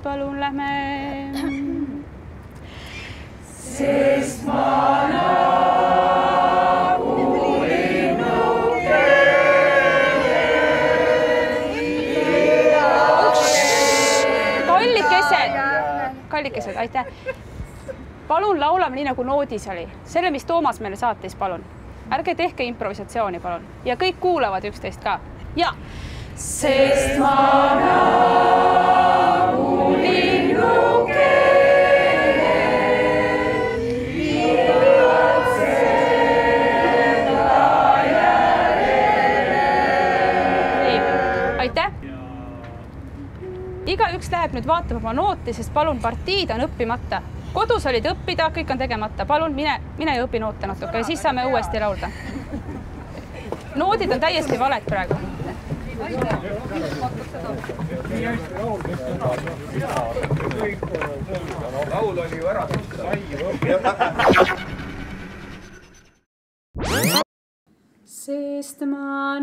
Palun lähme. Sest ma nagu linnuke. Kallikesed, aitäh. Palun laulame nii nagu noodis oli. Selle, mis Toomas meile saatis, palun. Ärge tehke improvisatsiooni, palun. Ja kõik kuulavad üksteist ka. Ja. Sest ma nagu linnuke. Aitäh. Igaüks läheb nüüd vaatab oma nooti, sest palun partiid on õppimata. Kodus olid õppida, kõik on tegemata. Palun mine ja õpi noote natuke ja siis saame uuesti laulda. Noodid on täiesti valed praegu. Laul oli ju ära. Sest ma